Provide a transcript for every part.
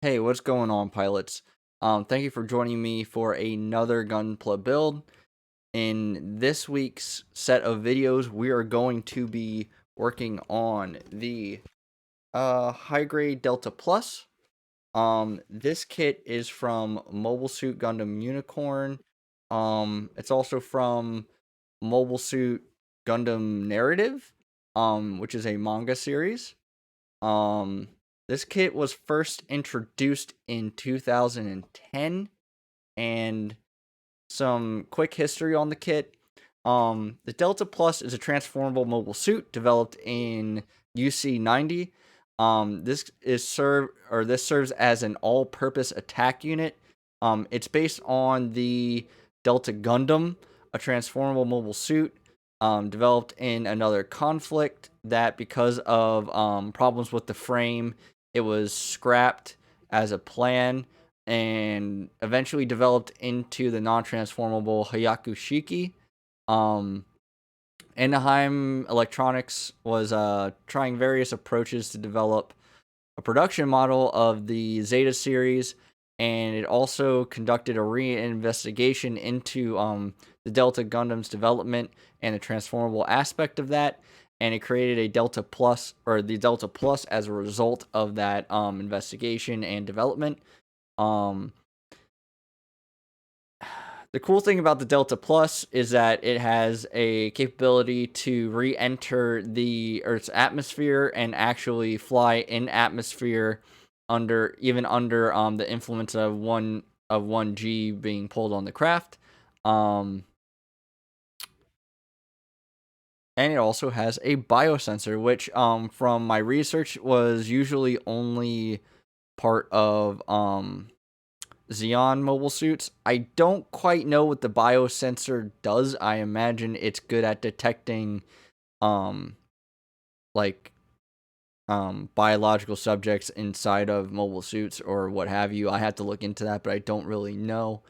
Hey, what's going on, pilots? Thank you for joining me for another Gunpla build. In this week's set of videos, we are going to be working on the high grade Delta Plus. This kit is from Mobile Suit Gundam Unicorn. It's also from Mobile Suit Gundam Narrative, which is a manga series. Um, this kit was first introduced in 2010, and some quick history on the kit. The Delta Plus is a transformable mobile suit developed in UC90. This serves as an all-purpose attack unit. It's based on the Delta Gundam, a transformable mobile suit developed in another conflict that, because of problems with the frame, it was scrapped as a plan and eventually developed into the non-transformable Hyaku Shiki. Anaheim Electronics was trying various approaches to develop a production model of the Zeta series, and it also conducted a reinvestigation into the Delta Gundam's development and the transformable aspect of that, and it created a Delta Plus, or the Delta Plus, as a result of that investigation and development. The cool thing about the Delta Plus is that it has a capability to re-enter the Earth's atmosphere and actually fly in atmosphere under the influence of one G being pulled on the craft. And it also has a biosensor, which from my research was usually only part of Xeon mobile suits. I don't quite know what the biosensor does. I imagine it's good at detecting like biological subjects inside of mobile suits or what have you. I have to look into that, but I don't really know.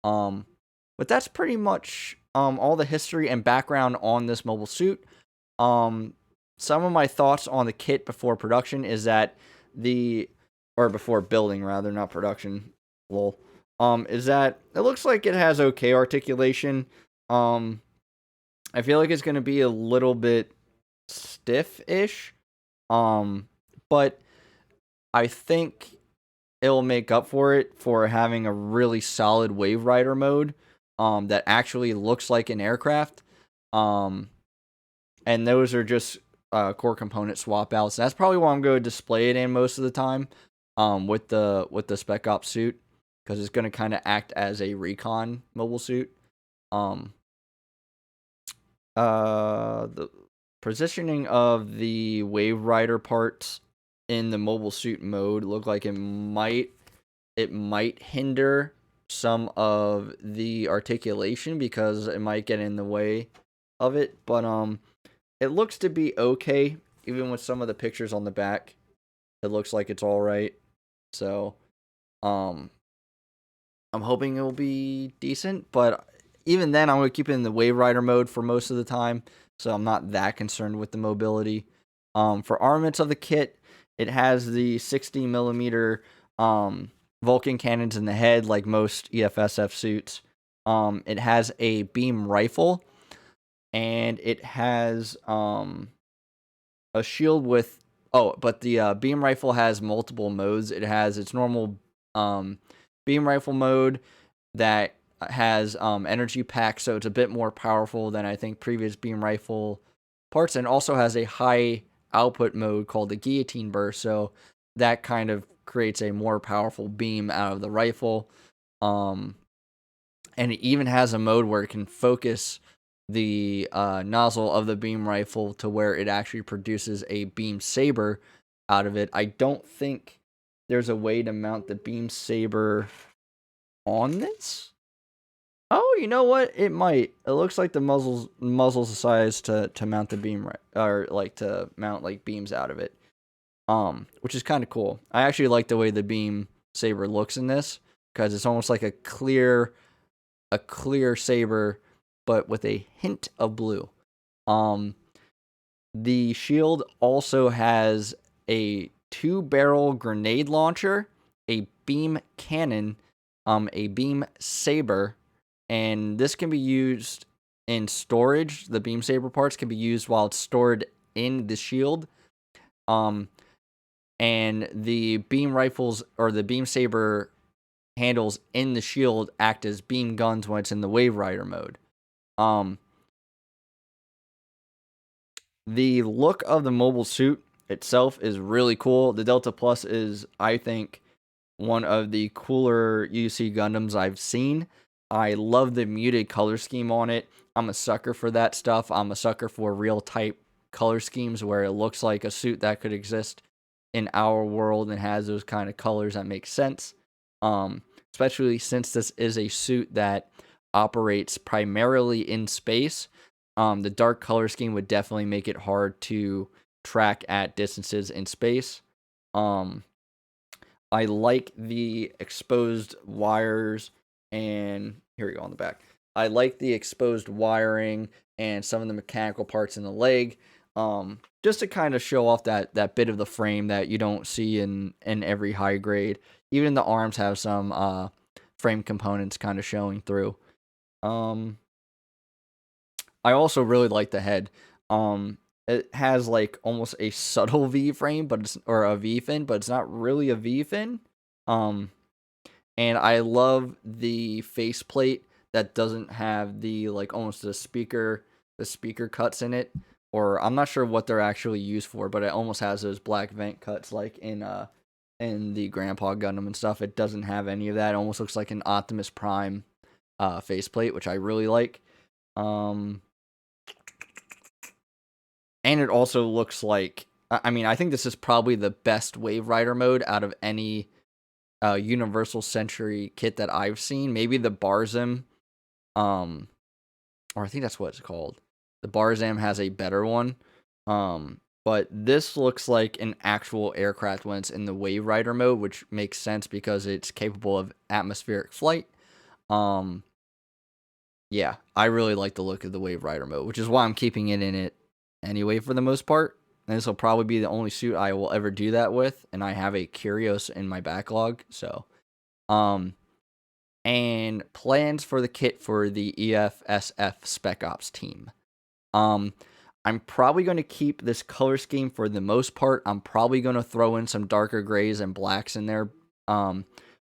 But that's pretty much all the history and background on this mobile suit. Some of my thoughts on the kit before production is that before building rather, not production. Lol. Is that it looks like it has okay articulation. I feel like it's gonna be a little bit stiff-ish. But I think it'll make up for it for having a really solid Wave Rider mode. That actually looks like an aircraft. And those are just core component swap outs. That's probably what I'm going to display it in most of the time. With the Spec Ops suit, because it's going to kind of act as a recon mobile suit. The positioning of the Wave Rider parts in the mobile suit mode look like it might hinder some of the articulation because it might get in the way of it, but it looks to be okay. Even with some of the pictures on the back, it looks like it's all right. So I'm hoping it will be decent, but even then, I'm going to keep it in the Wave Rider mode for most of the time, so I'm not that concerned with the mobility. For armaments of the kit, it has the 60 millimeter Vulcan cannons in the head, like most EFSF suits. It has a beam rifle, and it has a shield with. Oh, but the beam rifle has multiple modes. It has its normal beam rifle mode that has energy pack, so it's a bit more powerful than I think previous beam rifle parts, and also has a high output mode called the guillotine burst, so that kind of creates a more powerful beam out of the rifle. And it even has a mode where it can focus the nozzle of the beam rifle to where it actually produces a beam saber out of it. I don't think there's a way to mount the beam saber on this. Oh, you know what? It might. It looks like the muzzle's the size to mount the beam or like to mount like beams out of it. Which is kind of cool. I actually like the way the beam saber looks in this because it's almost like a clear saber, but with a hint of blue. The shield also has a 2-barrel grenade launcher a beam cannon, a beam saber, and this can be used in storage. The beam saber parts can be used while it's stored in the shield. And the beam rifles or the beam saber handles in the shield act as beam guns when it's in the Wave Rider mode. The look of the mobile suit itself is really cool. The Delta Plus is, I think, one of the cooler UC Gundams I've seen. I love the muted color scheme on it. I'm a sucker for that stuff. I'm a sucker for real type color schemes where it looks like a suit that could exist in our world and has those kind of colors that make sense. Especially since this is a suit that operates primarily in space. The dark color scheme would definitely make it hard to track at distances in space. I like the exposed wires, and here we go on the back. I like the exposed wiring and some of the mechanical parts in the leg, just to kind of show off that bit of the frame that you don't see in every high grade. Even the arms have some frame components kind of showing through. I also really like the head. It has like almost a subtle V frame, or a V fin, but it's not really a V fin. And I love the faceplate that doesn't have the like almost the speaker cuts in it, or I'm not sure what they're actually used for, but it almost has those black vent cuts like in the Grandpa Gundam and stuff. It doesn't have any of that. It almost looks like an Optimus Prime faceplate, which I really like. And it also looks like, I mean, I think this is probably the best Wave Rider mode out of any Universal Century kit that I've seen. Maybe the Barzam, or I think that's what it's called. The Barzam has a better one. But this looks like an actual aircraft when it's in the Wave Rider mode, which makes sense because it's capable of atmospheric flight. Yeah, I really like the look of the Wave Rider mode, which is why I'm keeping it in it anyway for the most part. And this will probably be the only suit I will ever do that with, and I have a Curios in my backlog, so and plans for the kit for the EFSF Spec Ops team. I'm probably going to keep this color scheme for the most part. I'm probably going to throw in some darker grays and blacks in there. But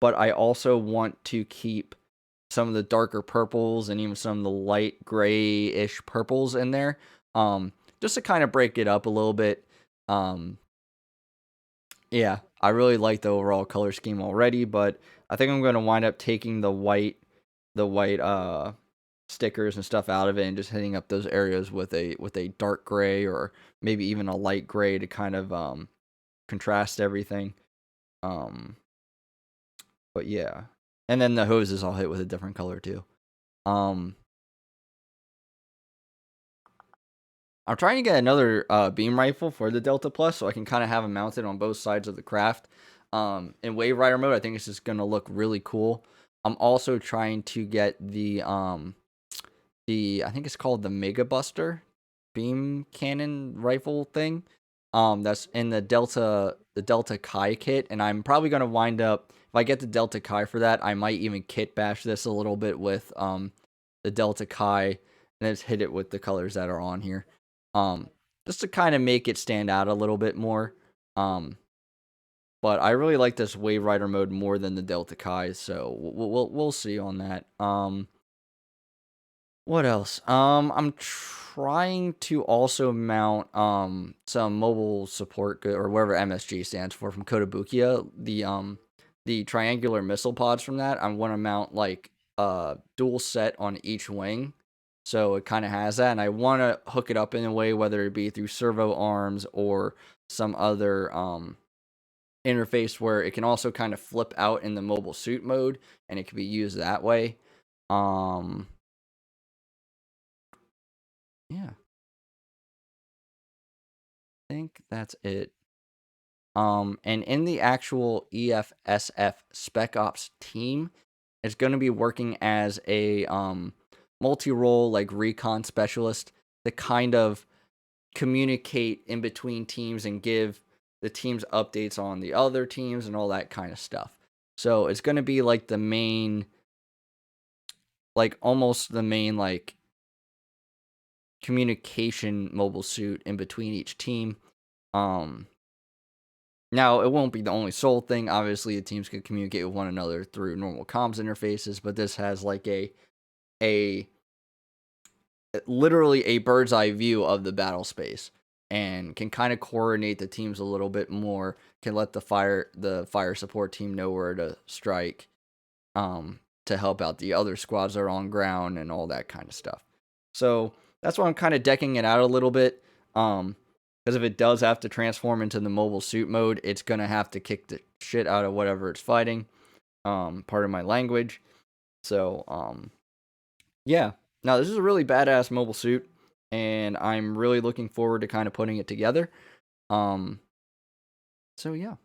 I also want to keep some of the darker purples and even some of the light gray-ish purples in there. Just to kind of break it up a little bit. Yeah, I really like the overall color scheme already, but I think I'm going to wind up taking the white stickers and stuff out of it and just hitting up those areas with a dark gray or maybe even a light gray to kind of contrast everything. But yeah. And then the hoses I'll hit with a different color too. I'm trying to get another beam rifle for the Delta Plus so I can kind of have them mounted on both sides of the craft. In Wave Rider mode, I think it's just going to look really cool. I'm also trying to get the I think it's called the Mega Buster beam cannon rifle thing. That's in the Delta Kai kit, and I'm probably going to wind up, if I get the Delta Kai for that, I might even kit bash this a little bit with the Delta Kai and just hit it with the colors that are on here. Just to kind of make it stand out a little bit more. But I really like this Wave Rider mode more than the Delta Kai, so we'll see on that. What else? I'm trying to also mount some mobile support or whatever MSG stands for from Kotobukiya. The triangular missile pods from that. I want to mount like a dual set on each wing. So it kind of has that, and I want to hook it up in a way, whether it be through servo arms or some other interface where it can also kind of flip out in the mobile suit mode, and it can be used that way. Yeah, I think that's it. And in the actual EFSF Spec Ops team, it's going to be working as a multi-role like recon specialist to kind of communicate in between teams and give the teams updates on the other teams and all that kind of stuff. So it's going to be like the main, like almost the main like communication mobile suit in between each team. Now, it won't be the only sole thing. Obviously, the teams can communicate with one another through normal comms interfaces, but this has like a literally a bird's eye view of the battle space and can kind of coordinate the teams a little bit more, can let the fire support team know where to strike to help out the other squads that are on ground and all that kind of stuff. So that's why I'm kind of decking it out a little bit. Because if it does have to transform into the mobile suit mode, it's going to have to kick the shit out of whatever it's fighting. Part of my language. So, yeah. Now, this is a really badass mobile suit, and I'm really looking forward to kind of putting it together. So, yeah.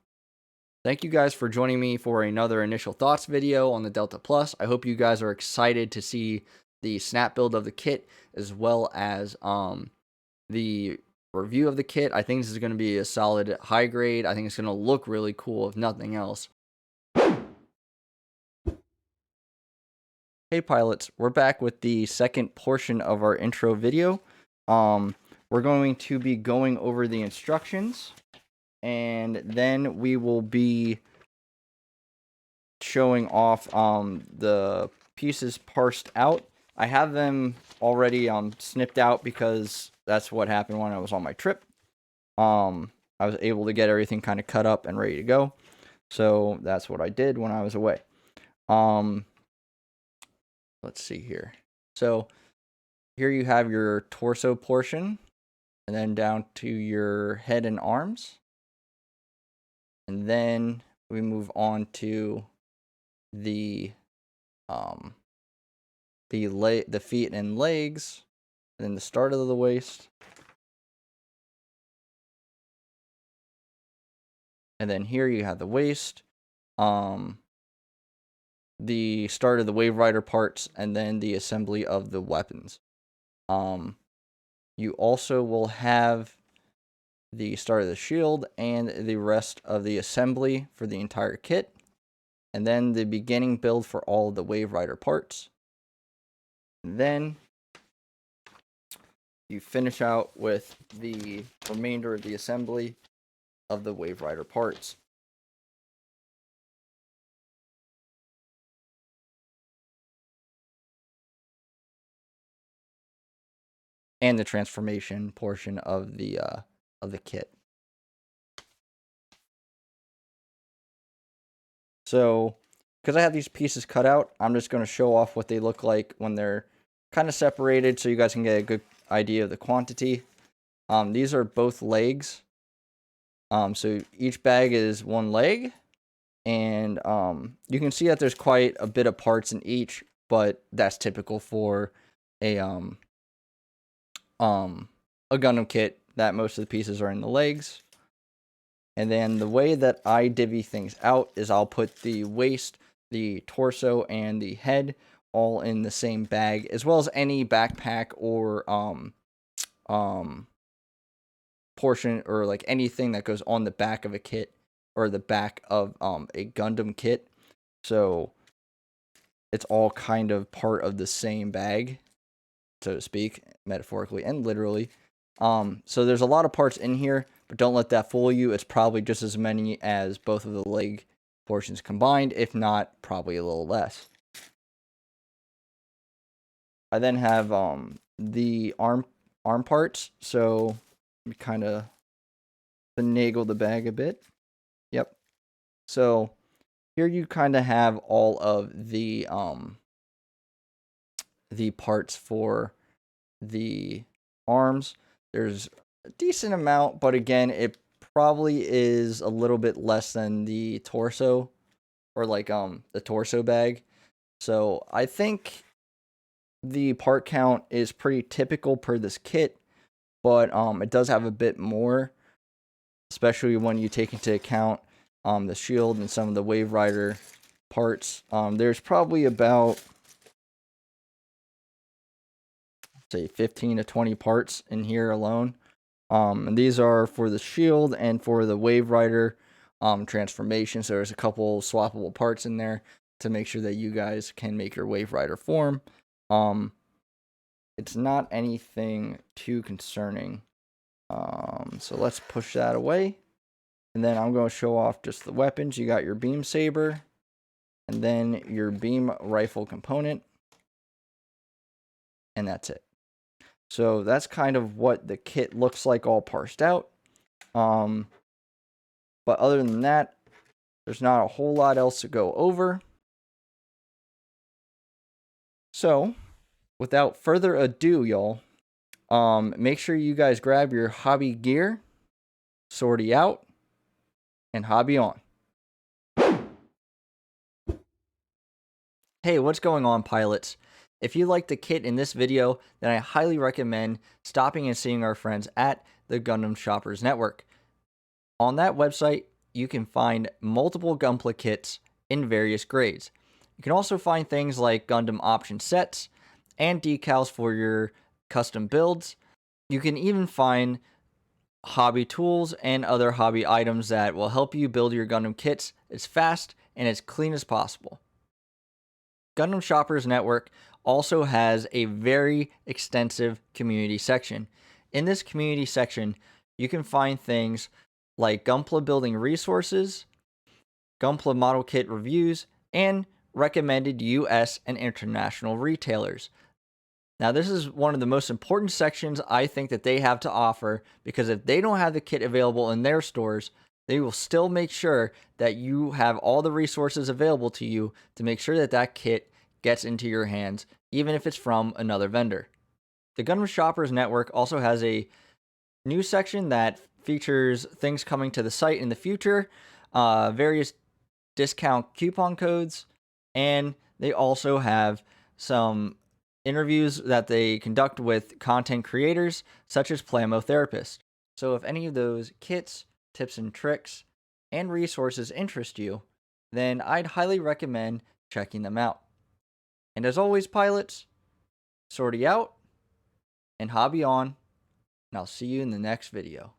Thank you guys for joining me for another initial thoughts video on the Delta Plus. I hope you guys are excited to see the snap build of the kit, as well as the review of the kit. I think this is going to be a solid high grade. I think it's going to look really cool, if nothing else. Hey pilots, we're back with the second portion of our intro video. We're going to be going over the instructions, and then we will be showing off the pieces parsed out. I have them already snipped out because that's what happened when I was on my trip. I was able to get everything kind of cut up and ready to go. So that's what I did when I was away. Let's see here. So here you have your torso portion, and then down to your head and arms. And then we move on to the feet and legs, and then the start of the waist. And then here you have the waist, the start of the Wave Rider parts, and then the assembly of the weapons. You also will have the start of the shield and the rest of the assembly for the entire kit, and then the beginning build for all of the Wave Rider parts. And then you finish out with the remainder of the assembly of the Wave Rider parts. And the transformation portion of the kit. So, because I have these pieces cut out, I'm just going to show off what they look like when they're kind of separated, so you guys can get a good idea of the quantity. These are both legs. So each bag is one leg, and you can see that there's quite a bit of parts in each, but that's typical for a Gundam kit, that most of the pieces are in the legs. And then the way that I divvy things out is I'll put the waist, the torso, and the head all in the same bag, as well as any backpack or portion, or like anything that goes on the back of a kit or the back of a Gundam kit. So it's all kind of part of the same bag, so to speak, metaphorically and literally. So there's a lot of parts in here, but don't let that fool you. It's probably just as many as both of the leg portions combined, if not probably a little less. I then have the arm parts, so we kind of finagle the bag a bit. Yep. So here you kind of have all of the parts for the arms. There's a decent amount, but again, it probably is a little bit less than the torso, or like the torso bag. So I think the part count is pretty typical per this kit, but it does have a bit more, especially when you take into account the shield and some of the Wave Rider parts. There's probably about, say, 15 to 20 parts in here alone. And these are for the shield and for the Wave Rider. transformation. So there's a couple swappable parts in there to make sure that you guys can make your Wave Rider form. It's not anything too concerning. So let's push that away. And then I'm going to show off just the weapons. You got your beam saber, and then your beam rifle component. And that's it. So that's kind of what the kit looks like all parsed out. But other than that, there's not a whole lot else to go over. So, without further ado, y'all, make sure you guys grab your hobby gear, Sortie out, and hobby on. Hey, what's going on, pilots? If you like the kit in this video, then I highly recommend stopping and seeing our friends at the Gundam Shoppers Network. On that website, you can find multiple Gunpla kits in various grades. You can also find things like Gundam option sets and decals for your custom builds. You can even find hobby tools and other hobby items that will help you build your Gundam kits as fast and as clean as possible. Gundam Shoppers Network also has a very extensive community section. In this community section, you can find things like Gunpla building resources, Gunpla model kit reviews, and recommended US and international retailers. Now, this is one of the most important sections I think that they have to offer, because if they don't have the kit available in their stores, they will still make sure that you have all the resources available to you to make sure that that kit gets into your hands, even if it's from another vendor. The Gundam Shoppers Network also has a new section that features things coming to the site in the future, various discount coupon codes, and they also have some interviews that they conduct with content creators such as Plamo Therapist. So if any of those kits, tips and tricks, and resources interest you, then I'd highly recommend checking them out. And as always, pilots, Sortie out and hobby on, and I'll see you in the next video.